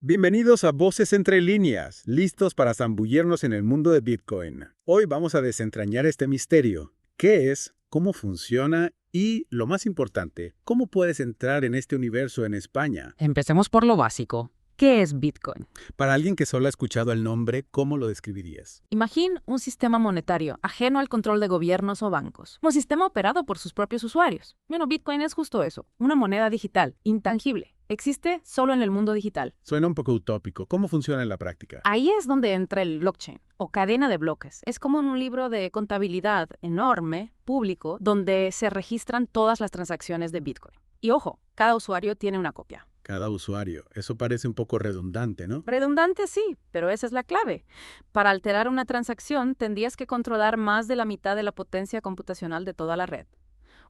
Bienvenidos a Voces entre líneas, listos para zambullirnos en el mundo de Bitcoin. Hoy vamos a desentrañar este misterio. ¿Qué es? ¿Cómo funciona? Y, lo más importante, ¿cómo puedes entrar en este universo en España? Empecemos por lo básico. ¿Qué es Bitcoin? Para alguien que solo ha escuchado el nombre, ¿cómo lo describirías? Imagina un sistema monetario ajeno al control de gobiernos o bancos, un sistema operado por sus propios usuarios. Bueno, Bitcoin es justo eso, una moneda digital, intangible. Existe solo en el mundo digital. Suena un poco utópico. ¿Cómo funciona en la práctica? Ahí es donde entra el blockchain, o cadena de bloques. Es como un libro de contabilidad enorme, público, donde se registran todas las transacciones de Bitcoin. Y ojo, cada usuario tiene una copia. Cada usuario. Eso parece un poco redundante, ¿no? Redundante sí, pero esa es la clave. Para alterar una transacción, tendrías que controlar más de la mitad de la potencia computacional de toda la red.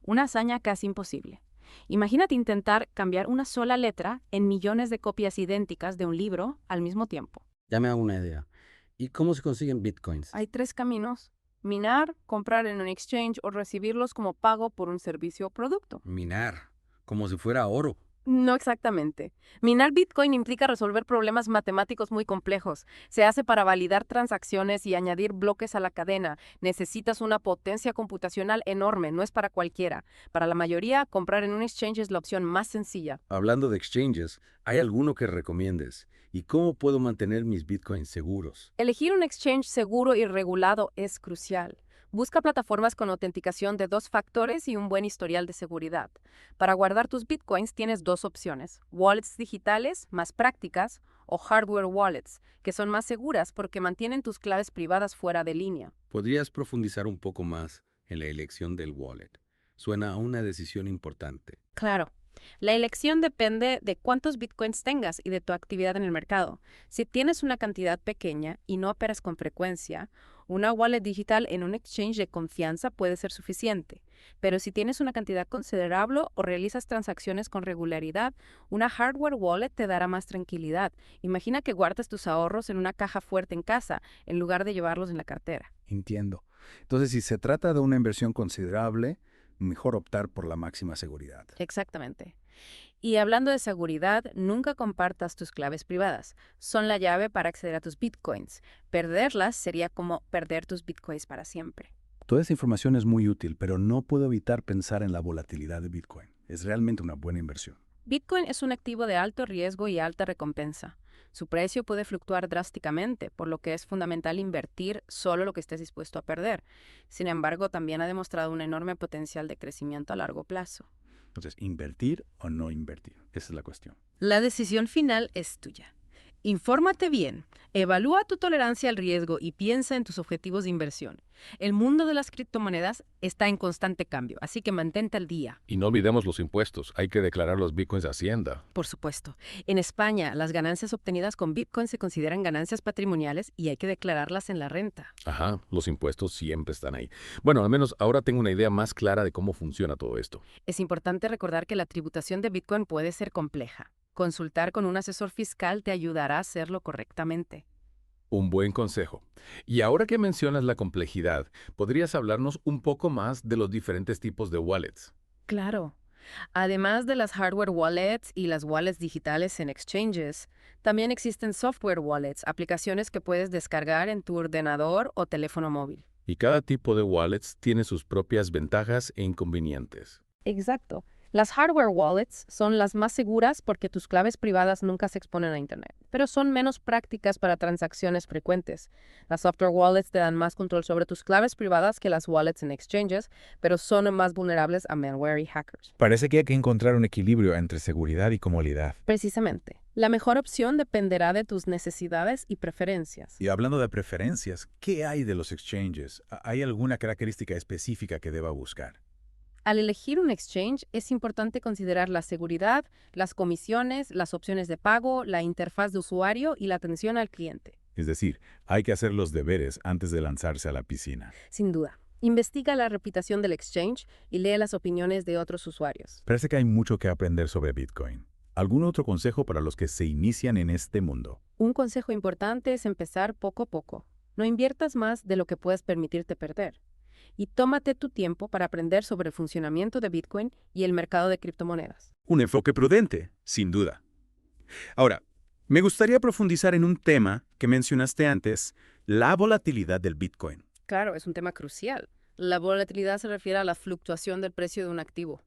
Una hazaña casi imposible. Imagínate intentar cambiar una sola letra en millones de copias idénticas de un libro al mismo tiempo. Ya me hago una idea. ¿Y cómo se consiguen bitcoins? Hay tres caminos: minar, comprar en un exchange o recibirlos como pago por un servicio o producto. Minar, como si fuera oro. No exactamente. Minar Bitcoin implica resolver problemas matemáticos muy complejos. Se hace para validar transacciones y añadir bloques a la cadena. Necesitas una potencia computacional enorme, no es para cualquiera. Para la mayoría, comprar en un exchange es la opción más sencilla. Hablando de exchanges, ¿hay alguno que recomiendes? ¿Y cómo puedo mantener mis bitcoins seguros? Elegir un exchange seguro y regulado es crucial. Busca plataformas con autenticación de 2 factores y un buen historial de seguridad. Para guardar tus bitcoins tienes dos opciones: wallets digitales, más prácticas, o hardware wallets, que son más seguras porque mantienen tus claves privadas fuera de línea. ¿Podrías profundizar un poco más en la elección del wallet? Suena a una decisión importante. Claro. La elección depende de cuántos bitcoins tengas y de tu actividad en el mercado. Si tienes una cantidad pequeña y no operas con frecuencia, una wallet digital en un exchange de confianza puede ser suficiente. Pero si tienes una cantidad considerable o realizas transacciones con regularidad, una hardware wallet te dará más tranquilidad. Imagina que guardas tus ahorros en una caja fuerte en casa, en lugar de llevarlos en la cartera. Entiendo. Entonces, si se trata de una inversión considerable, mejor optar por la máxima seguridad. Exactamente. Y hablando de seguridad, nunca compartas tus claves privadas. Son la llave para acceder a tus bitcoins. Perderlas sería como perder tus bitcoins para siempre. Toda esa información es muy útil, pero no puedo evitar pensar en la volatilidad de Bitcoin. Es realmente una buena inversión. Bitcoin es un activo de alto riesgo y alta recompensa. Su precio puede fluctuar drásticamente, por lo que es fundamental invertir solo lo que estés dispuesto a perder. Sin embargo, también ha demostrado un enorme potencial de crecimiento a largo plazo. Entonces, ¿invertir o no invertir? Esa es la cuestión. La decisión final es tuya. Infórmate bien, evalúa tu tolerancia al riesgo y piensa en tus objetivos de inversión. El mundo de las criptomonedas está en constante cambio, así que mantente al día. Y no olvidemos los impuestos. Hay que declarar los bitcoins a Hacienda. Por supuesto, en España las ganancias obtenidas con Bitcoin se consideran ganancias patrimoniales y hay que declararlas en la renta. Ajá, los impuestos siempre están ahí. Bueno, al menos ahora tengo una idea más clara de cómo funciona todo esto. Es importante recordar que la tributación de Bitcoin puede ser compleja. Consultar con un asesor fiscal te ayudará a hacerlo correctamente. Un buen consejo. Y ahora que mencionas la complejidad, ¿podrías hablarnos un poco más de los diferentes tipos de wallets? Claro. Además de las hardware wallets y las wallets digitales en exchanges, también existen software wallets, aplicaciones que puedes descargar en tu ordenador o teléfono móvil. Y cada tipo de wallets tiene sus propias ventajas e inconvenientes. Exacto. Las hardware wallets son las más seguras porque tus claves privadas nunca se exponen a Internet, pero son menos prácticas para transacciones frecuentes. Las software wallets te dan más control sobre tus claves privadas que las wallets en exchanges, pero son más vulnerables a malware y hackers. Parece que hay que encontrar un equilibrio entre seguridad y comodidad. Precisamente. La mejor opción dependerá de tus necesidades y preferencias. Y hablando de preferencias, ¿qué hay de los exchanges? ¿Hay alguna característica específica que deba buscar? Al elegir un exchange, es importante considerar la seguridad, las comisiones, las opciones de pago, la interfaz de usuario y la atención al cliente. Es decir, hay que hacer los deberes antes de lanzarse a la piscina. Sin duda. Investiga la reputación del exchange y lee las opiniones de otros usuarios. Parece que hay mucho que aprender sobre Bitcoin. ¿Algún otro consejo para los que se inician en este mundo? Un consejo importante es empezar poco a poco. No inviertas más de lo que puedes permitirte perder. Y tómate tu tiempo para aprender sobre el funcionamiento de Bitcoin y el mercado de criptomonedas. Un enfoque prudente, sin duda. Ahora, Me gustaría profundizar en un tema que mencionaste antes, la volatilidad del Bitcoin. Claro, es un tema crucial. La volatilidad se refiere a la fluctuación del precio de un activo.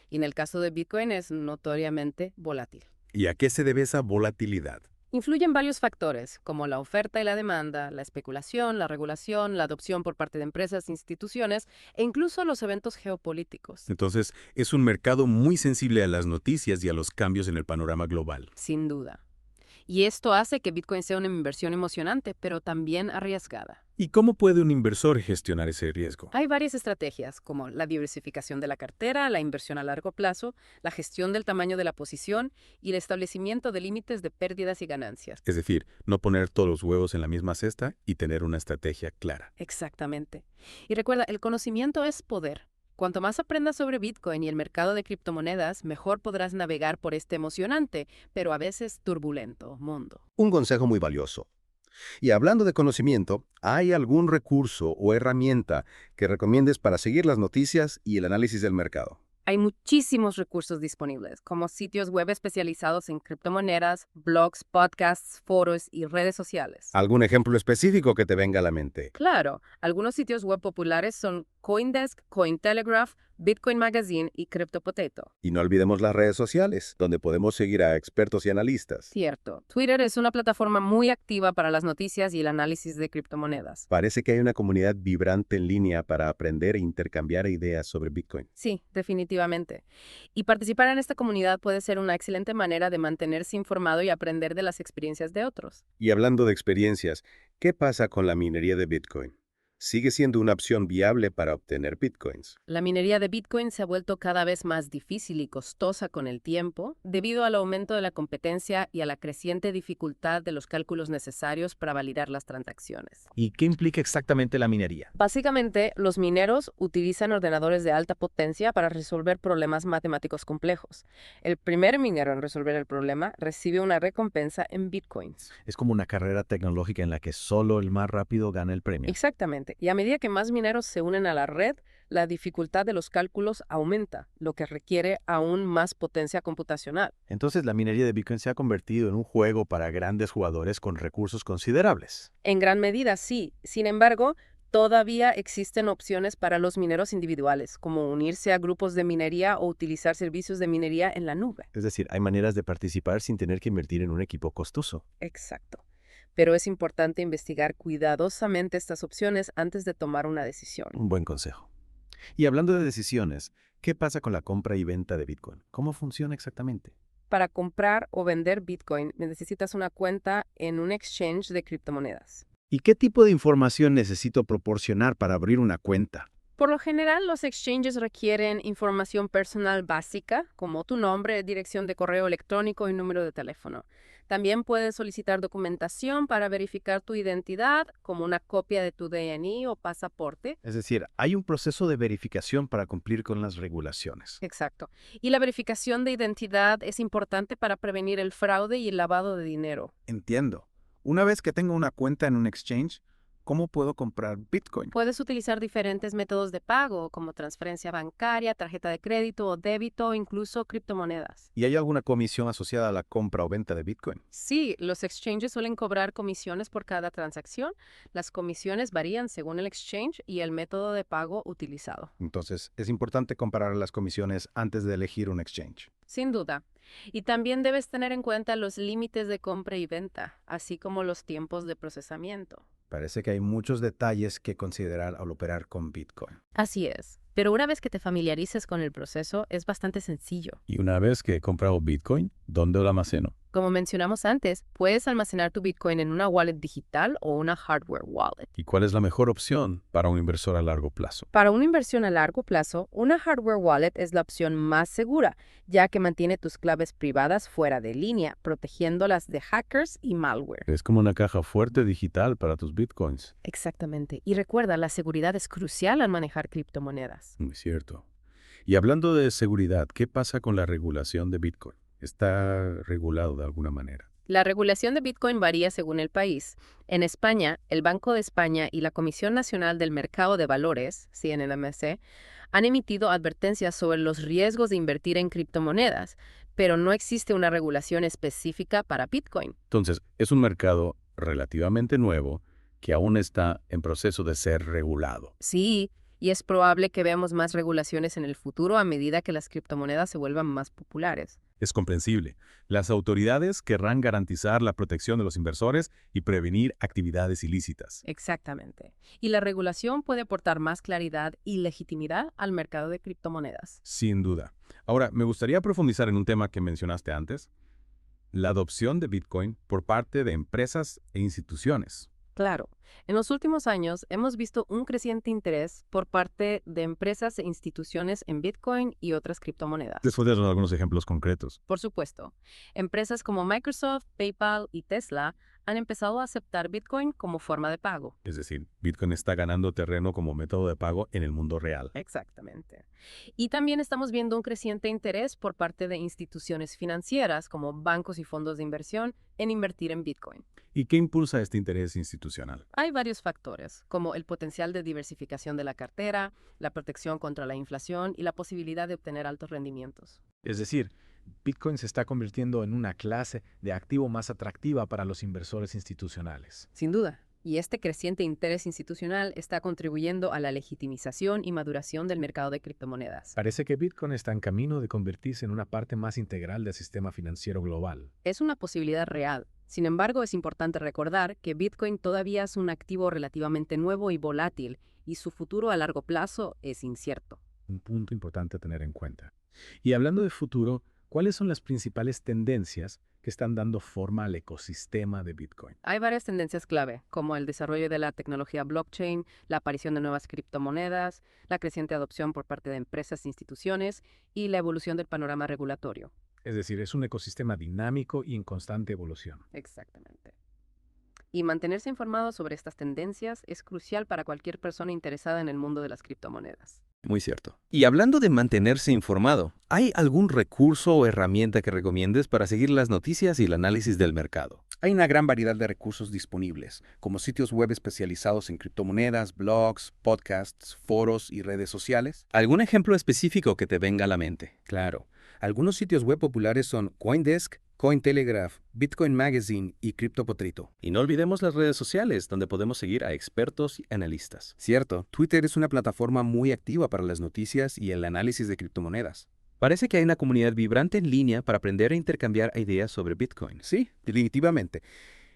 Y en el caso de Bitcoin es notoriamente volátil. ¿Y a qué se debe esa volatilidad? Influyen varios factores, como la oferta y la demanda, la especulación, la regulación, la adopción por parte de empresas, instituciones e incluso los eventos geopolíticos. Entonces, es un mercado muy sensible a las noticias y a los cambios en el panorama global. Sin duda. Y esto hace que Bitcoin sea una inversión emocionante, pero también arriesgada. ¿Y cómo puede un inversor gestionar ese riesgo? Hay varias estrategias, como la diversificación de la cartera, la inversión a largo plazo, la gestión del tamaño de la posición y el establecimiento de límites de pérdidas y ganancias. Es decir, no poner todos los huevos en la misma cesta y tener una estrategia clara. Exactamente. Y recuerda, el conocimiento es poder. Cuanto más aprendas sobre Bitcoin y el mercado de criptomonedas, mejor podrás navegar por este emocionante, pero a veces turbulento mundo. Un consejo muy valioso. Y hablando de conocimiento, ¿hay algún recurso o herramienta que recomiendes para seguir las noticias y el análisis del mercado? Hay muchísimos recursos disponibles, como sitios web especializados en criptomonedas, blogs, podcasts, foros y redes sociales. ¿Algún ejemplo específico que te venga a la mente? Claro, algunos sitios web populares son CoinDesk, Cointelegraph, Bitcoin Magazine y CryptoPotato. Y no olvidemos las redes sociales, donde podemos seguir a expertos y analistas. Cierto, Twitter es una plataforma muy activa para las noticias y el análisis de criptomonedas. Parece que hay una comunidad vibrante en línea para aprender e intercambiar ideas sobre Bitcoin. Sí, definitivamente. Y participar en esta comunidad puede ser una excelente manera de mantenerse informado y aprender de las experiencias de otros. Y hablando de experiencias, ¿qué pasa con la minería de Bitcoin? ¿Sigue siendo una opción viable para obtener Bitcoins? La minería de Bitcoin se ha vuelto cada vez más difícil y costosa con el tiempo, debido al aumento de la competencia y a la creciente dificultad de los cálculos necesarios para validar las transacciones. ¿Y qué implica exactamente la minería? Básicamente, los mineros utilizan ordenadores de alta potencia para resolver problemas matemáticos complejos. El primer minero en resolver el problema recibe una recompensa en Bitcoins. Es como una carrera tecnológica en la que solo el más rápido gana el premio. Exactamente. Y a medida que más mineros se unen a la red, la dificultad de los cálculos aumenta, lo que requiere aún más potencia computacional. Entonces la minería de Bitcoin se ha convertido en un juego para grandes jugadores con recursos considerables. En gran medida, sí. Sin embargo, todavía existen opciones para los mineros individuales, como unirse a grupos de minería o utilizar servicios de minería en la nube. Es decir, hay maneras de participar sin tener que invertir en un equipo costoso. Exacto. Pero es importante investigar cuidadosamente estas opciones antes de tomar una decisión. Un buen consejo. Y hablando de decisiones, ¿qué pasa con la compra y venta de Bitcoin? ¿Cómo funciona exactamente? Para comprar o vender Bitcoin, necesitas una cuenta en un exchange de criptomonedas. ¿Y qué tipo de información necesito proporcionar para abrir una cuenta? Por lo general, los exchanges requieren información personal básica, como tu nombre, dirección de correo electrónico y número de teléfono. También puedes solicitar documentación para verificar tu identidad, como una copia de tu DNI o pasaporte. Es decir, hay un proceso de verificación para cumplir con las regulaciones. Exacto. Y la verificación de identidad es importante para prevenir el fraude y el lavado de dinero. Entiendo. Una vez que tengo una cuenta en un exchange, ¿cómo puedo comprar Bitcoin? Puedes utilizar diferentes métodos de pago, como transferencia bancaria, tarjeta de crédito o débito, o incluso criptomonedas. ¿Y hay alguna comisión asociada a la compra o venta de Bitcoin? Sí, los exchanges suelen cobrar comisiones por cada transacción. Las comisiones varían según el exchange y el método de pago utilizado. Entonces, es importante comparar las comisiones antes de elegir un exchange. Sin duda. Y también debes tener en cuenta los límites de compra y venta, así como los tiempos de procesamiento. Parece que hay muchos detalles que considerar al operar con Bitcoin. Así es. Pero una vez que te familiarices con el proceso, es bastante sencillo. Y una vez que he comprado Bitcoin, ¿dónde lo almaceno? Como mencionamos antes, puedes almacenar tu Bitcoin en una wallet digital o una hardware wallet. ¿Y cuál es la mejor opción para un inversor a largo plazo? Para una inversión a largo plazo, una hardware wallet es la opción más segura, ya que mantiene tus claves privadas fuera de línea, protegiéndolas de hackers y malware. Es como una caja fuerte digital para tus Bitcoins. Exactamente. Y recuerda, la seguridad es crucial al manejar criptomonedas. Muy cierto. Y hablando de seguridad, ¿qué pasa con la regulación de Bitcoin? ¿Está regulado de alguna manera? La regulación de Bitcoin varía según el país. En España, el Banco de España y la Comisión Nacional del Mercado de Valores, CNMC, han emitido advertencias sobre los riesgos de invertir en criptomonedas, pero no existe una regulación específica para Bitcoin. Entonces, es un mercado relativamente nuevo que aún está en proceso de ser regulado. Sí, y es probable que veamos más regulaciones en el futuro a medida que las criptomonedas se vuelvan más populares. Es comprensible. Las autoridades querrán garantizar la protección de los inversores y prevenir actividades ilícitas. Exactamente. Y la regulación puede aportar más claridad y legitimidad al mercado de criptomonedas. Sin duda. Ahora, me gustaría profundizar en un tema que mencionaste antes, la adopción de Bitcoin por parte de empresas e instituciones. Claro, en los últimos años hemos visto un creciente interés por parte de empresas e instituciones en Bitcoin y otras criptomonedas. Después de dar algunos ejemplos concretos. Por supuesto, empresas como Microsoft, PayPal y Tesla han empezado a aceptar Bitcoin como forma de pago. Es decir, Bitcoin está ganando terreno como método de pago en el mundo real. Exactamente. Y también estamos viendo un creciente interés por parte de instituciones financieras como bancos y fondos de inversión en invertir en Bitcoin. ¿Y qué impulsa este interés institucional? Hay varios factores, como el potencial de diversificación de la cartera, la protección contra la inflación y la posibilidad de obtener altos rendimientos. Es decir, Bitcoin se está convirtiendo en una clase de activo más atractiva para los inversores institucionales. Sin duda. Y este creciente interés institucional está contribuyendo a la legitimización y maduración del mercado de criptomonedas. Parece que Bitcoin está en camino de convertirse en una parte más integral del sistema financiero global. Es una posibilidad real. Sin embargo, es importante recordar que Bitcoin todavía es un activo relativamente nuevo y volátil, y su futuro a largo plazo es incierto. Un punto importante a tener en cuenta. Y hablando de futuro, ¿cuáles son las principales tendencias que están dando forma al ecosistema de Bitcoin? Hay varias tendencias clave, como el desarrollo de la tecnología blockchain, la aparición de nuevas criptomonedas, la creciente adopción por parte de empresas e instituciones y la evolución del panorama regulatorio. Es decir, es un ecosistema dinámico y en constante evolución. Exactamente. Y mantenerse informado sobre estas tendencias es crucial para cualquier persona interesada en el mundo de las criptomonedas. Muy cierto. Y hablando de mantenerse informado, ¿hay algún recurso o herramienta que recomiendes para seguir las noticias y el análisis del mercado? Hay una gran variedad de recursos disponibles, como sitios web especializados en criptomonedas, blogs, podcasts, foros y redes sociales. ¿Algún ejemplo específico que te venga a la mente? Claro, algunos sitios web populares son CoinDesk, Cointelegraph, Bitcoin Magazine y CryptoPotato. Y no olvidemos las redes sociales, donde podemos seguir a expertos y analistas. Cierto, Twitter es una plataforma muy activa para las noticias y el análisis de criptomonedas. Parece que hay una comunidad vibrante en línea para aprender e intercambiar ideas sobre Bitcoin. Sí, definitivamente.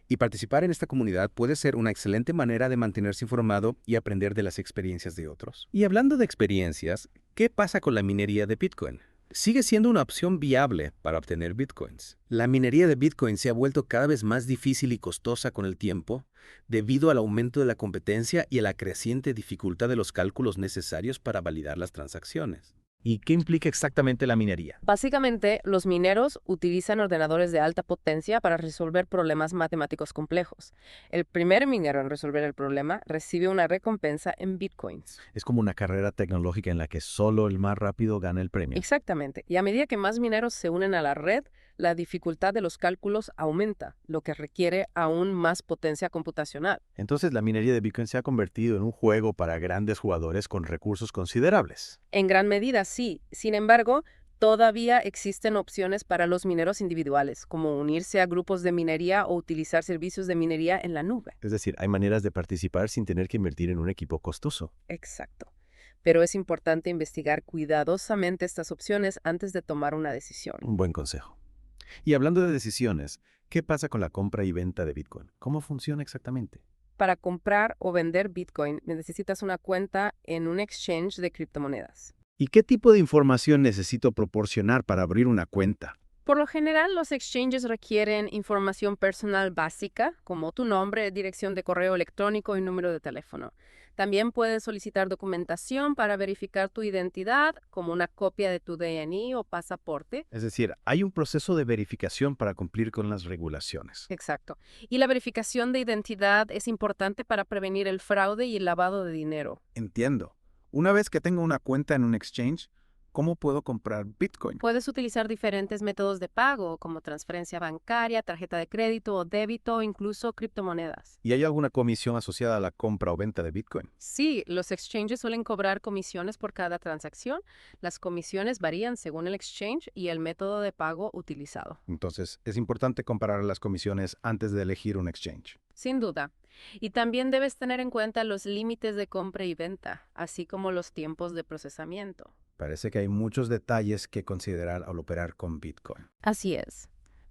Y participar en esta comunidad puede ser una excelente manera de mantenerse informado y aprender de las experiencias de otros. Y hablando de experiencias, ¿qué pasa con la minería de Bitcoin? ¿Sigue siendo una opción viable para obtener Bitcoins? La minería de Bitcoin se ha vuelto cada vez más difícil y costosa con el tiempo, debido al aumento de la competencia y a la creciente dificultad de los cálculos necesarios para validar las transacciones. ¿Y qué implica exactamente la minería? Básicamente, los mineros utilizan ordenadores de alta potencia para resolver problemas matemáticos complejos. El primer minero en resolver el problema recibe una recompensa en bitcoins. Es como una carrera tecnológica en la que solo el más rápido gana el premio. Exactamente. Y a medida que más mineros se unen a la red, la dificultad de los cálculos aumenta, lo que requiere aún más potencia computacional. Entonces la minería de Bitcoin se ha convertido en un juego para grandes jugadores con recursos considerables. En gran medida, sí. Sin embargo, todavía existen opciones para los mineros individuales, como unirse a grupos de minería o utilizar servicios de minería en la nube. Es decir, hay maneras de participar sin tener que invertir en un equipo costoso. Exacto. Pero es importante investigar cuidadosamente estas opciones antes de tomar una decisión. Un buen consejo. Y hablando de decisiones, ¿qué pasa con la compra y venta de Bitcoin? ¿Cómo funciona exactamente? Para comprar o vender Bitcoin, necesitas una cuenta en un exchange de criptomonedas. ¿Y qué tipo de información necesito proporcionar para abrir una cuenta? Por lo general, los exchanges requieren información personal básica, como tu nombre, dirección de correo electrónico y número de teléfono. También puedes solicitar documentación para verificar tu identidad, como una copia de tu DNI o pasaporte. Es decir, hay un proceso de verificación para cumplir con las regulaciones. Exacto. Y la verificación de identidad es importante para prevenir el fraude y el lavado de dinero. Entiendo. Una vez que tengo una cuenta en un exchange, ¿cómo puedo comprar Bitcoin? Puedes utilizar diferentes métodos de pago, como transferencia bancaria, tarjeta de crédito o débito, o incluso criptomonedas. ¿Y hay alguna comisión asociada a la compra o venta de Bitcoin? Sí, los exchanges suelen cobrar comisiones por cada transacción. Las comisiones varían según el exchange y el método de pago utilizado. Entonces, es importante comparar las comisiones antes de elegir un exchange. Sin duda. Y también debes tener en cuenta los límites de compra y venta, así como los tiempos de procesamiento. Parece que hay muchos detalles que considerar al operar con Bitcoin. Así es.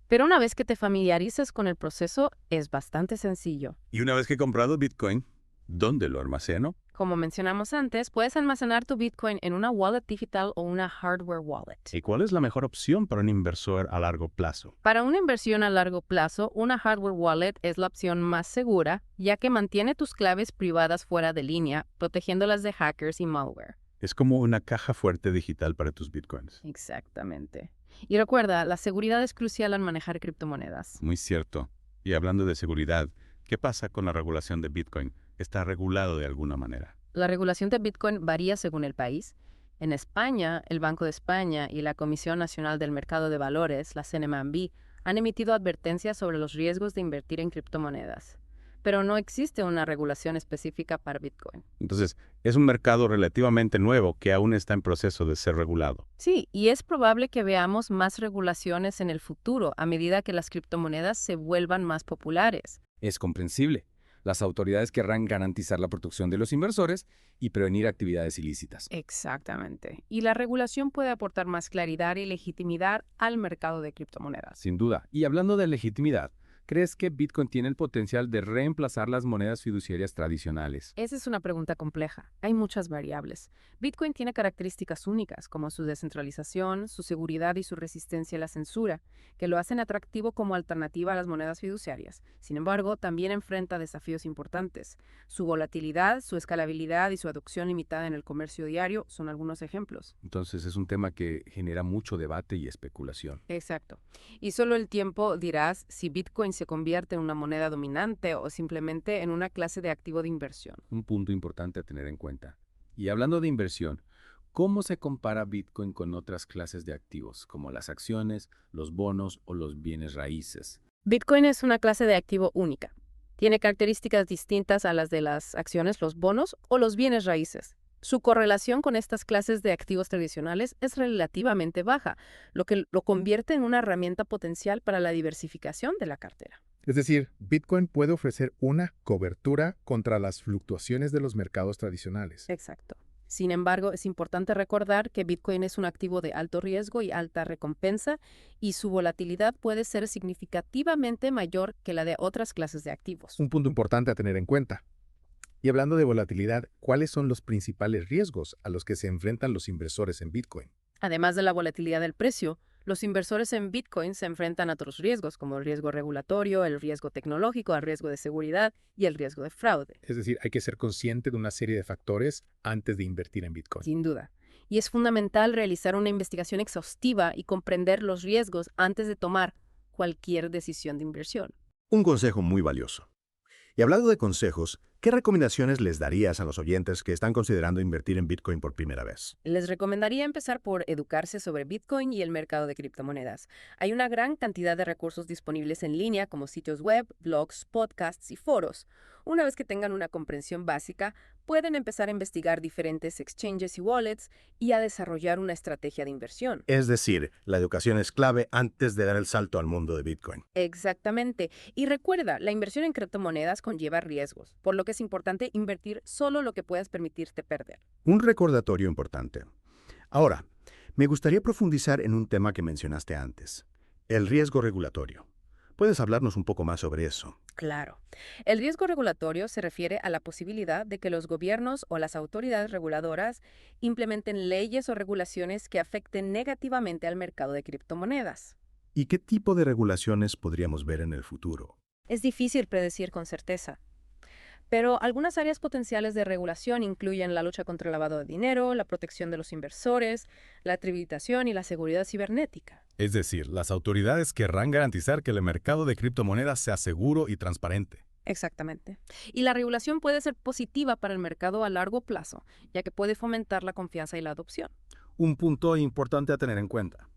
Pero una vez que te familiarices con el proceso, es bastante sencillo. Y una vez que he comprado Bitcoin, ¿dónde lo almaceno? Como mencionamos antes, puedes almacenar tu Bitcoin en una wallet digital o una hardware wallet. ¿Y cuál es la mejor opción para un inversor a largo plazo? Para una inversión a largo plazo, una hardware wallet es la opción más segura, ya que mantiene tus claves privadas fuera de línea, protegiéndolas de hackers y malware. Es como una caja fuerte digital para tus Bitcoins. Exactamente. Y recuerda, la seguridad es crucial al manejar criptomonedas. Muy cierto. Y hablando de seguridad, ¿qué pasa con la regulación de Bitcoin? ¿Está regulado de alguna manera? La regulación de Bitcoin varía según el país. En España, el Banco de España y la Comisión Nacional del Mercado de Valores, la CNMV, han emitido advertencias sobre los riesgos de invertir en criptomonedas. Pero no existe una regulación específica para Bitcoin. Entonces, es un mercado relativamente nuevo que aún está en proceso de ser regulado. Sí, y es probable que veamos más regulaciones en el futuro a medida que las criptomonedas se vuelvan más populares. Es comprensible. Las autoridades querrán garantizar la protección de los inversores y prevenir actividades ilícitas. Exactamente. Y la regulación puede aportar más claridad y legitimidad al mercado de criptomonedas. Sin duda. Y hablando de legitimidad, ¿crees que Bitcoin tiene el potencial de reemplazar las monedas fiduciarias tradicionales? Esa es una pregunta compleja. Hay muchas variables. Bitcoin tiene características únicas, como su descentralización, su seguridad y su resistencia a la censura, que lo hacen atractivo como alternativa a las monedas fiduciarias. Sin embargo, también enfrenta desafíos importantes. Su volatilidad, su escalabilidad y su adopción limitada en el comercio diario son algunos ejemplos. Entonces es un tema que genera mucho debate y especulación. Exacto. Y solo el tiempo dirás si Bitcoin se convierte en una moneda dominante o simplemente en una clase de activo de inversión. Un punto importante a tener en cuenta. Y hablando de inversión, ¿cómo se compara Bitcoin con otras clases de activos, como las acciones, los bonos o los bienes raíces? Bitcoin es una clase de activo única. Tiene características distintas a las de las acciones, los bonos o los bienes raíces. Su correlación con estas clases de activos tradicionales es relativamente baja, lo que lo convierte en una herramienta potencial para la diversificación de la cartera. Es decir, Bitcoin puede ofrecer una cobertura contra las fluctuaciones de los mercados tradicionales. Exacto. Sin embargo, es importante recordar que Bitcoin es un activo de alto riesgo y alta recompensa, y su volatilidad puede ser significativamente mayor que la de otras clases de activos. Un punto importante a tener en cuenta. Y hablando de volatilidad, ¿cuáles son los principales riesgos a los que se enfrentan los inversores en Bitcoin? Además de la volatilidad del precio, los inversores en Bitcoin se enfrentan a otros riesgos, como el riesgo regulatorio, el riesgo tecnológico, el riesgo de seguridad y el riesgo de fraude. Es decir, hay que ser consciente de una serie de factores antes de invertir en Bitcoin. Sin duda. Y es fundamental realizar una investigación exhaustiva y comprender los riesgos antes de tomar cualquier decisión de inversión. Un consejo muy valioso. Y hablando de consejos, ¿qué recomendaciones les darías a los oyentes que están considerando invertir en Bitcoin por primera vez? Les recomendaría empezar por educarse sobre Bitcoin y el mercado de criptomonedas. Hay una gran cantidad de recursos disponibles en línea, como sitios web, blogs, podcasts y foros. Una vez que tengan una comprensión básica, pueden empezar a investigar diferentes exchanges y wallets y a desarrollar una estrategia de inversión. Es decir, la educación es clave antes de dar el salto al mundo de Bitcoin. Exactamente. Y recuerda, la inversión en criptomonedas conlleva riesgos, por lo que es importante invertir solo lo que puedas permitirte perder. Un recordatorio importante. Ahora, me gustaría profundizar en un tema que mencionaste antes, el riesgo regulatorio. ¿Puedes hablarnos un poco más sobre eso? Claro. El riesgo regulatorio se refiere a la posibilidad de que los gobiernos o las autoridades reguladoras implementen leyes o regulaciones que afecten negativamente al mercado de criptomonedas. ¿Y qué tipo de regulaciones podríamos ver en el futuro? Es difícil predecir con certeza. Pero algunas áreas potenciales de regulación incluyen la lucha contra el lavado de dinero, la protección de los inversores, la tributación y la seguridad cibernética. Es decir, las autoridades querrán garantizar que el mercado de criptomonedas sea seguro y transparente. Exactamente. Y la regulación puede ser positiva para el mercado a largo plazo, ya que puede fomentar la confianza y la adopción. Un punto importante a tener en cuenta.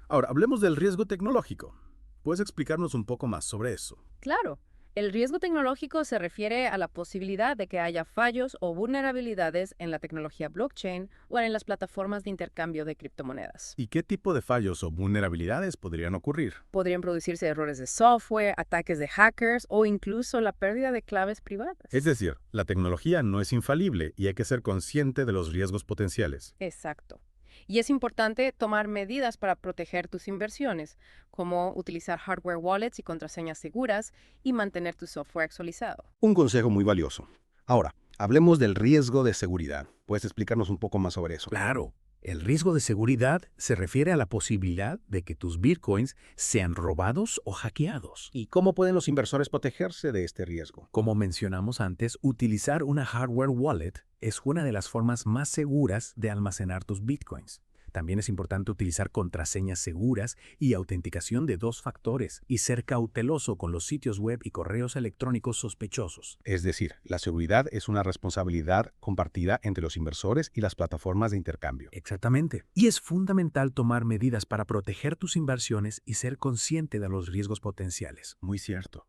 Ahora, hablemos del riesgo tecnológico. ¿Puedes explicarnos un poco más sobre eso? Claro, el riesgo tecnológico se refiere a la posibilidad de que haya fallos o vulnerabilidades en la tecnología blockchain o en las plataformas de intercambio de criptomonedas. ¿Y qué tipo de fallos o vulnerabilidades podrían ocurrir? Podrían producirse errores de software, ataques de hackers o incluso la pérdida de claves privadas. Es decir, la tecnología no es infalible y hay que ser consciente de los riesgos potenciales. Exacto. Y es importante tomar medidas para proteger tus inversiones, como utilizar hardware wallets y contraseñas seguras y mantener tu software actualizado. Un consejo muy valioso. Ahora, hablemos del riesgo de seguridad. ¿Puedes explicarnos un poco más sobre eso? Claro, el riesgo de seguridad se refiere a la posibilidad de que tus bitcoins sean robados o hackeados. ¿Y cómo pueden los inversores protegerse de este riesgo? Como mencionamos antes, utilizar una hardware wallet es una de las formas más seguras de almacenar tus bitcoins. También es importante utilizar contraseñas seguras y autenticación de 2 factores y ser cauteloso con los sitios web y correos electrónicos sospechosos. Es decir, la seguridad es una responsabilidad compartida entre los inversores y las plataformas de intercambio. Exactamente. Y es fundamental tomar medidas para proteger tus inversiones y ser consciente de los riesgos potenciales. Muy cierto.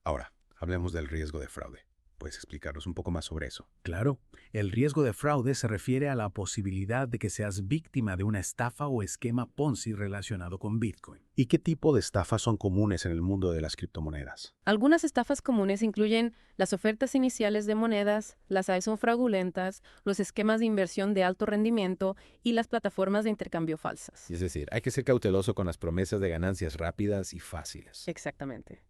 Ahora, hablemos del riesgo de fraude. ¿Puedes explicarnos un poco más sobre eso? Claro, el riesgo de fraude se refiere a la posibilidad de que seas víctima de una estafa o esquema Ponzi relacionado con Bitcoin. ¿Y qué tipo de estafas son comunes en el mundo de las criptomonedas? Algunas estafas comunes incluyen las ofertas iniciales de monedas, las ISO fraudulentas, los esquemas de inversión de alto rendimiento y las plataformas de intercambio falsas. Es decir, hay que ser cauteloso con las promesas de ganancias rápidas y fáciles. Exactamente.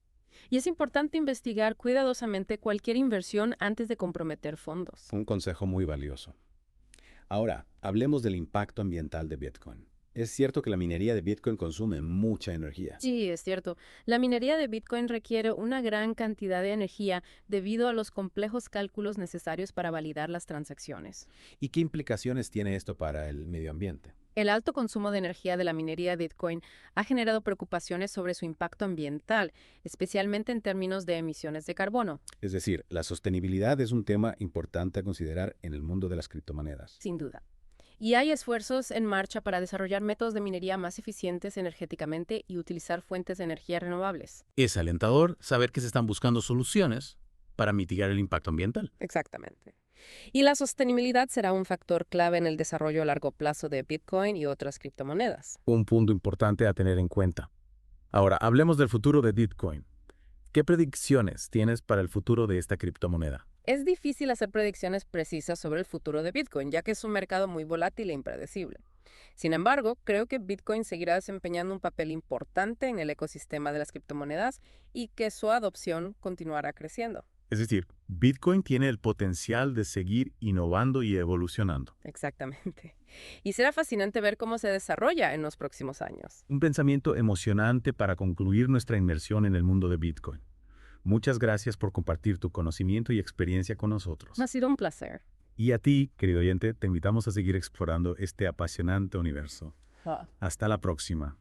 Y es importante investigar cuidadosamente cualquier inversión antes de comprometer fondos. Un consejo muy valioso. Ahora, hablemos del impacto ambiental de Bitcoin. Es cierto que la minería de Bitcoin consume mucha energía. Sí, es cierto. La minería de Bitcoin requiere una gran cantidad de energía debido a los complejos cálculos necesarios para validar las transacciones. ¿Y qué implicaciones tiene esto para el medio ambiente? El alto consumo de energía de la minería de Bitcoin ha generado preocupaciones sobre su impacto ambiental, especialmente en términos de emisiones de carbono. Es decir, la sostenibilidad es un tema importante a considerar en el mundo de las criptomonedas. Sin duda. Y hay esfuerzos en marcha para desarrollar métodos de minería más eficientes energéticamente y utilizar fuentes de energía renovables. Es alentador saber que se están buscando soluciones para mitigar el impacto ambiental. Exactamente. Y la sostenibilidad será un factor clave en el desarrollo a largo plazo de Bitcoin y otras criptomonedas. Un punto importante a tener en cuenta. Ahora, hablemos del futuro de Bitcoin. ¿Qué predicciones tienes para el futuro de esta criptomoneda? Es difícil hacer predicciones precisas sobre el futuro de Bitcoin, ya que es un mercado muy volátil e impredecible. Sin embargo, creo que Bitcoin seguirá desempeñando un papel importante en el ecosistema de las criptomonedas y que su adopción continuará creciendo. Es decir, Bitcoin tiene el potencial de seguir innovando y evolucionando. Exactamente. Y será fascinante ver cómo se desarrolla en los próximos años. Un pensamiento emocionante para concluir nuestra inmersión en el mundo de Bitcoin. Muchas gracias por compartir tu conocimiento y experiencia con nosotros. Ha sido un placer. Y a ti, querido oyente, te invitamos a seguir explorando este apasionante universo. Hasta la próxima,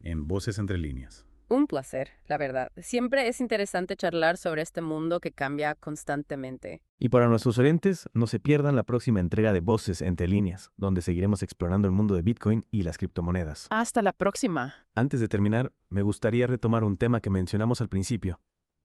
en Voces Entre Líneas. Un placer, la verdad. Siempre es interesante charlar sobre este mundo que cambia constantemente. Y para nuestros oyentes, no se pierdan la próxima entrega de Voces Entre Líneas, donde seguiremos explorando el mundo de Bitcoin y las criptomonedas. Hasta la próxima. Antes de terminar, me gustaría retomar un tema que mencionamos al principio,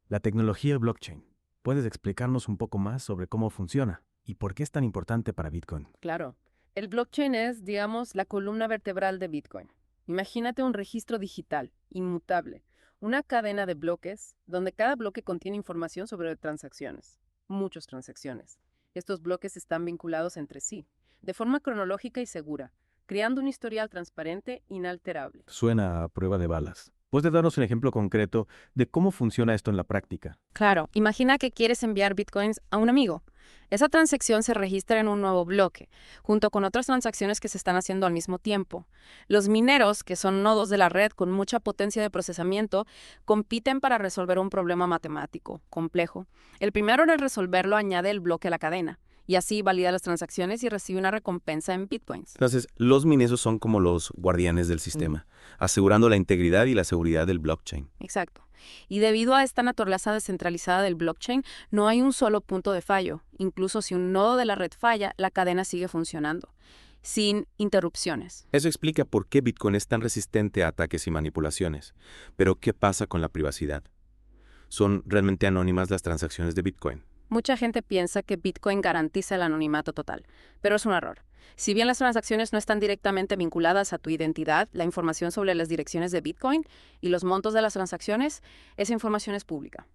la tecnología blockchain. ¿Puedes explicarnos un poco más sobre cómo funciona y por qué es tan importante para Bitcoin? Claro. El blockchain es, digamos, la columna vertebral de Bitcoin. Imagínate un registro digital, inmutable, una cadena de bloques donde cada bloque contiene información sobre transacciones, muchas transacciones. Estos bloques están vinculados entre sí, de forma cronológica y segura, creando un historial transparente inalterable. Suena a prueba de balas. ¿Puedes darnos un ejemplo concreto de cómo funciona esto en la práctica? Claro, imagina que quieres enviar bitcoins a un amigo. Esa transacción se registra en un nuevo bloque, junto con otras transacciones que se están haciendo al mismo tiempo. Los mineros, que son nodos de la red con mucha potencia de procesamiento, compiten para resolver un problema matemático complejo. El primero en resolverlo añade el bloque a la cadena, y así valida las transacciones y recibe una recompensa en bitcoins. Entonces, los mineros son como los guardianes del sistema, asegurando la integridad y la seguridad del blockchain. Exacto. Y debido a esta naturaleza descentralizada del blockchain, no hay un solo punto de fallo. Incluso si un nodo de la red falla, la cadena sigue funcionando. sin interrupciones. Eso explica por qué Bitcoin es tan resistente a ataques y manipulaciones. Pero, ¿qué pasa con la privacidad? ¿Son realmente anónimas las transacciones de Bitcoin? Mucha gente piensa que Bitcoin garantiza el anonimato total, pero es un error. Si bien las transacciones no están directamente vinculadas a tu identidad, la información sobre las direcciones de Bitcoin y los montos de las transacciones, esa información es pública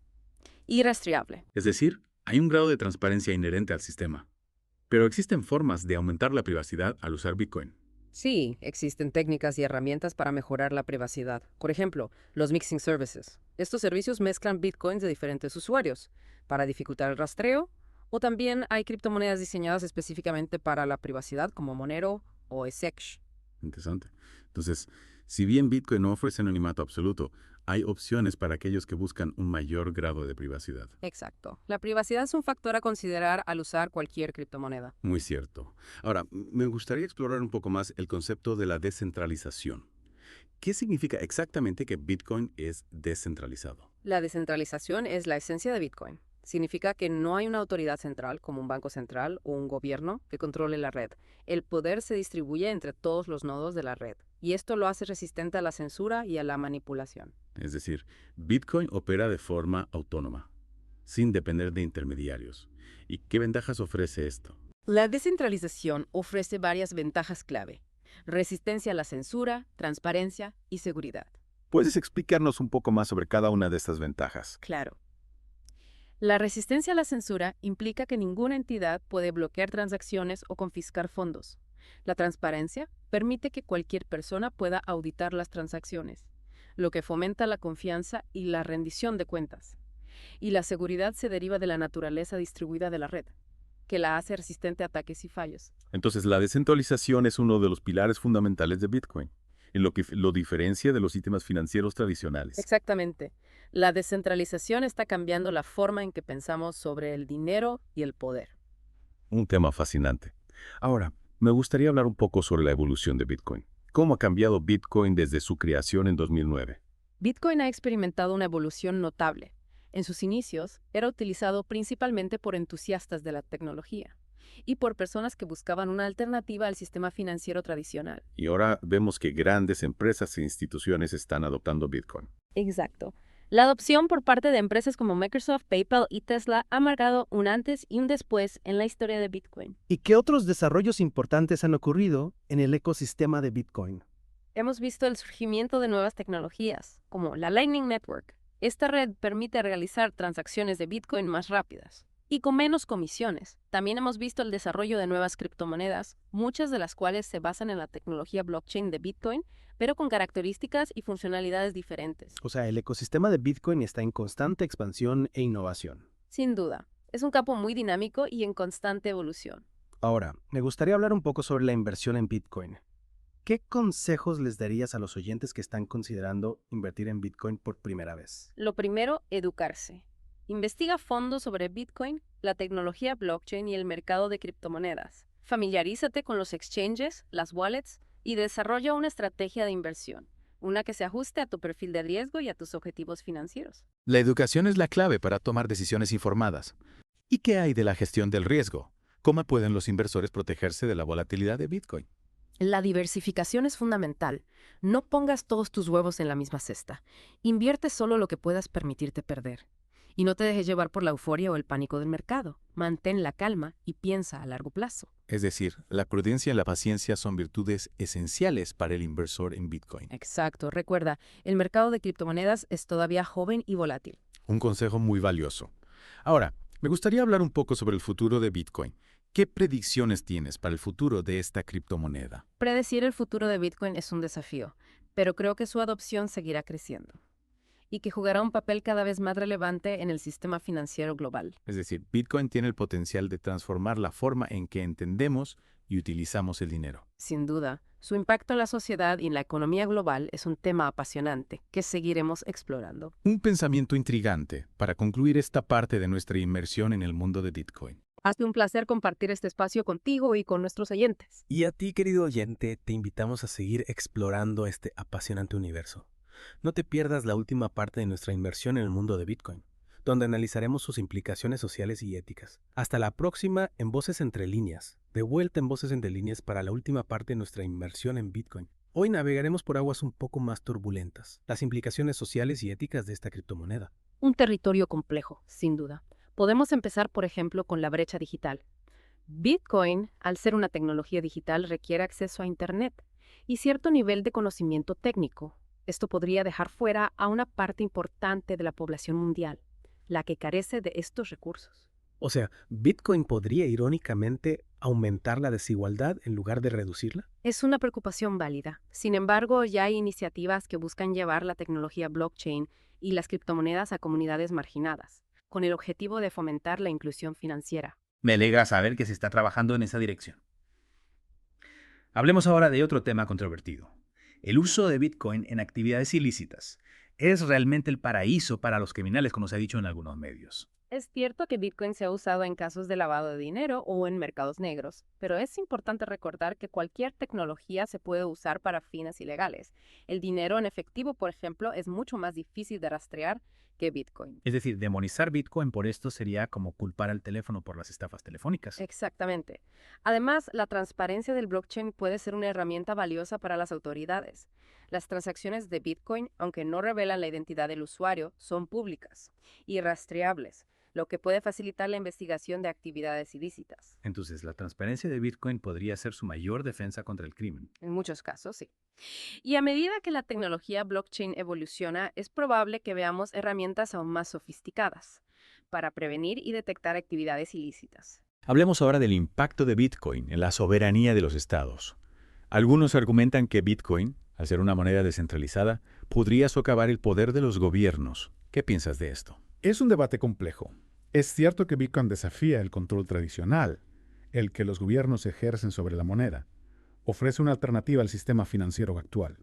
y rastreable. Es decir, hay un grado de transparencia inherente al sistema. Pero existen formas de aumentar la privacidad al usar Bitcoin. Sí, existen técnicas y herramientas para mejorar la privacidad. Por ejemplo, los mixing services. Estos servicios mezclan bitcoins de diferentes usuarios para dificultar el rastreo, o también hay criptomonedas diseñadas específicamente para la privacidad como Monero o Ether. Interesante. Entonces, si bien Bitcoin no ofrece anonimato absoluto, hay opciones para aquellos que buscan un mayor grado de privacidad. Exacto. La privacidad es un factor a considerar al usar cualquier criptomoneda. Muy cierto. Ahora, me gustaría explorar un poco más el concepto de la descentralización. ¿Qué significa exactamente que Bitcoin es descentralizado? La descentralización es la esencia de Bitcoin. Significa que no hay una autoridad central, como un banco central o un gobierno, que controle la red. El poder se distribuye entre todos los nodos de la red, y esto lo hace resistente a la censura y a la manipulación. Es decir, Bitcoin opera de forma autónoma, sin depender de intermediarios. ¿Y qué ventajas ofrece esto? La descentralización ofrece varias ventajas clave: resistencia a la censura, transparencia y seguridad. ¿Puedes explicarnos un poco más sobre cada una de estas ventajas? Claro. La resistencia a la censura implica que ninguna entidad puede bloquear transacciones o confiscar fondos. La transparencia permite que cualquier persona pueda auditar las transacciones, lo que fomenta la confianza y la rendición de cuentas. Y la seguridad se deriva de la naturaleza distribuida de la red, que la hace resistente a ataques y fallos. Entonces, la descentralización es uno de los pilares fundamentales de Bitcoin, en lo que lo diferencia de los sistemas financieros tradicionales. Exactamente. La descentralización está cambiando la forma en que pensamos sobre el dinero y el poder. Un tema fascinante. Ahora, me gustaría hablar un poco sobre la evolución de Bitcoin. ¿Cómo ha cambiado Bitcoin desde su creación en 2009? Bitcoin ha experimentado una evolución notable. En sus inicios, era utilizado principalmente por entusiastas de la tecnología y por personas que buscaban una alternativa al sistema financiero tradicional. Y ahora vemos que grandes empresas e instituciones están adoptando Bitcoin. Exacto. La adopción por parte de empresas como Microsoft, PayPal y Tesla ha marcado un antes y un después en la historia de Bitcoin. ¿Y qué otros desarrollos importantes han ocurrido en el ecosistema de Bitcoin? Hemos visto el surgimiento de nuevas tecnologías, como la Lightning Network. Esta red permite realizar transacciones de Bitcoin más rápidas y con menos comisiones. También hemos visto el desarrollo de nuevas criptomonedas, muchas de las cuales se basan en la tecnología blockchain de Bitcoin, pero con características y funcionalidades diferentes. O sea, el ecosistema de Bitcoin está en constante expansión e innovación. Sin duda, es un campo muy dinámico y en constante evolución. Ahora, me gustaría hablar un poco sobre la inversión en Bitcoin. ¿Qué consejos les darías a los oyentes que están considerando invertir en Bitcoin por primera vez? Lo primero, educarse. Investiga a fondo sobre Bitcoin, la tecnología blockchain y el mercado de criptomonedas. Familiarízate con los exchanges, las wallets y desarrolla una estrategia de inversión, una que se ajuste a tu perfil de riesgo y a tus objetivos financieros. La educación es la clave para tomar decisiones informadas. ¿Y qué hay de la gestión del riesgo? ¿Cómo pueden los inversores protegerse de la volatilidad de Bitcoin? La diversificación es fundamental. No pongas todos tus huevos en la misma cesta. Invierte solo lo que puedas permitirte perder. Y no te dejes llevar por la euforia o el pánico del mercado. Mantén la calma y piensa a largo plazo. Es decir, la prudencia y la paciencia son virtudes esenciales para el inversor en Bitcoin. Exacto. Recuerda, el mercado de criptomonedas es todavía joven y volátil. Un consejo muy valioso. Ahora, me gustaría hablar un poco sobre el futuro de Bitcoin. ¿Qué predicciones tienes para el futuro de esta criptomoneda? Predecir el futuro de Bitcoin es un desafío, pero creo que su adopción seguirá creciendo y que jugará un papel cada vez más relevante en el sistema financiero global. Es decir, Bitcoin tiene el potencial de transformar la forma en que entendemos y utilizamos el dinero. Sin duda, su impacto en la sociedad y en la economía global es un tema apasionante que seguiremos explorando. Un pensamiento intrigante para concluir esta parte de nuestra inmersión en el mundo de Bitcoin. Ha sido un placer compartir este espacio contigo y con nuestros oyentes. Y a ti, querido oyente, te invitamos a seguir explorando este apasionante universo. No te pierdas la última parte de nuestra inmersión en el mundo de Bitcoin. donde analizaremos sus implicaciones sociales y éticas. Hasta la próxima en Voces Entre Líneas. De vuelta en Voces Entre Líneas para la última parte de nuestra inmersión en Bitcoin. Hoy navegaremos por aguas un poco más turbulentas, las implicaciones sociales y éticas de esta criptomoneda. Un territorio complejo, sin duda. Podemos empezar, por ejemplo, con la brecha digital. Bitcoin, al ser una tecnología digital, requiere acceso a Internet y cierto nivel de conocimiento técnico. Esto podría dejar fuera a una parte importante de la población mundial, la que carece de estos recursos. O sea, ¿Bitcoin podría irónicamente aumentar la desigualdad en lugar de reducirla? Es una preocupación válida. Sin embargo, ya hay iniciativas que buscan llevar la tecnología blockchain y las criptomonedas a comunidades marginadas, con el objetivo de fomentar la inclusión financiera. Me alegra saber que se está trabajando en esa dirección. Hablemos ahora de otro tema controvertido. El uso de Bitcoin en actividades ilícitas. ¿Es realmente el paraíso para los criminales, como se ha dicho en algunos medios? Es cierto que Bitcoin se ha usado en casos de lavado de dinero o en mercados negros, pero es importante recordar que cualquier tecnología se puede usar para fines ilegales. El dinero en efectivo, por ejemplo, es mucho más difícil de rastrear que Bitcoin. Es decir, demonizar Bitcoin por esto sería como culpar al teléfono por las estafas telefónicas. Exactamente. Además, la transparencia del blockchain puede ser una herramienta valiosa para las autoridades. Las transacciones de Bitcoin, aunque no revelan la identidad del usuario, son públicas y rastreables, lo que puede facilitar la investigación de actividades ilícitas. Entonces, la transparencia de Bitcoin podría ser su mayor defensa contra el crimen. En muchos casos, sí. Y a medida que la tecnología blockchain evoluciona, es probable que veamos herramientas aún más sofisticadas para prevenir y detectar actividades ilícitas. Hablemos ahora del impacto de Bitcoin en la soberanía de los estados. Algunos argumentan que Bitcoin, al ser una moneda descentralizada, podría socavar el poder de los gobiernos. ¿Qué piensas de esto? Es un debate complejo. Es cierto que Bitcoin desafía el control tradicional, el que los gobiernos ejercen sobre la moneda. Ofrece una alternativa al sistema financiero actual.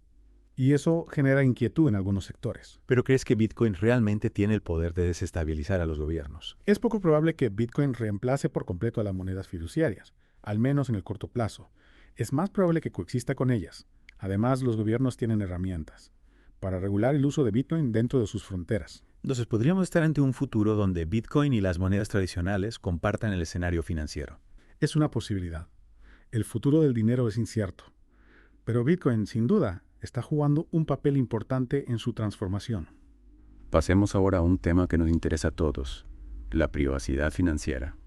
Y eso genera inquietud en algunos sectores. ¿Pero crees que Bitcoin realmente tiene el poder de desestabilizar a los gobiernos? Es poco probable que Bitcoin reemplace por completo a las monedas fiduciarias, al menos en el corto plazo. Es más probable que coexista con ellas. Además, los gobiernos tienen herramientas para regular el uso de Bitcoin dentro de sus fronteras. Entonces, ¿podríamos estar ante un futuro donde Bitcoin y las monedas tradicionales compartan el escenario financiero? Es una posibilidad. El futuro del dinero es incierto. Pero Bitcoin, sin duda, está jugando un papel importante en su transformación. Pasemos ahora a un tema que nos interesa a todos, la privacidad financiera.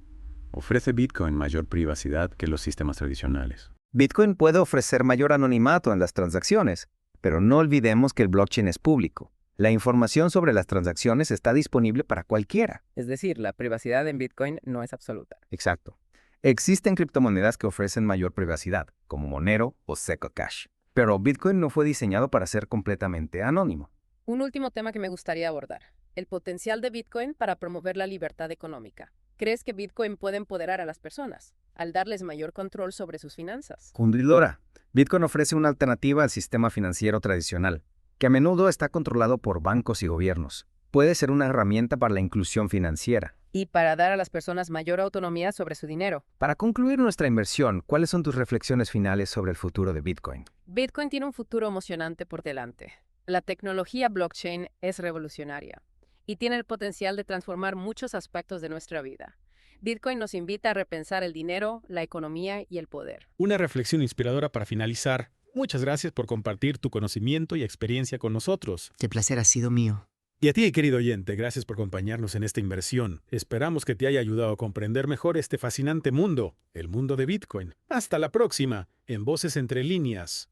¿Ofrece Bitcoin mayor privacidad que los sistemas tradicionales? Bitcoin puede ofrecer mayor anonimato en las transacciones, pero no olvidemos que el blockchain es público. La información sobre las transacciones está disponible para cualquiera. Es decir, la privacidad en Bitcoin no es absoluta. Exacto. Existen criptomonedas que ofrecen mayor privacidad, como Monero o Cash. Pero Bitcoin no fue diseñado para ser completamente anónimo. Un último tema que me gustaría abordar: el potencial de Bitcoin para promover la libertad económica. ¿Crees que Bitcoin puede empoderar a las personas al darles mayor control sobre sus finanzas? Fundidora. Bitcoin ofrece una alternativa al sistema financiero tradicional, que a menudo está controlado por bancos y gobiernos. Puede ser una herramienta para la inclusión financiera. Y para dar a las personas mayor autonomía sobre su dinero. Para concluir nuestra inversión, ¿cuáles son tus reflexiones finales sobre el futuro de Bitcoin? Bitcoin tiene un futuro emocionante por delante. La tecnología blockchain es revolucionaria y tiene el potencial de transformar muchos aspectos de nuestra vida. Bitcoin nos invita a repensar el dinero, la economía y el poder. Una reflexión inspiradora para finalizar. Muchas gracias por compartir tu conocimiento y experiencia con nosotros. El placer ha sido mío. Y a ti, querido oyente, gracias por acompañarnos en esta inversión. Esperamos que te haya ayudado a comprender mejor este fascinante mundo, el mundo de Bitcoin. Hasta la próxima, en Voces Entre Líneas.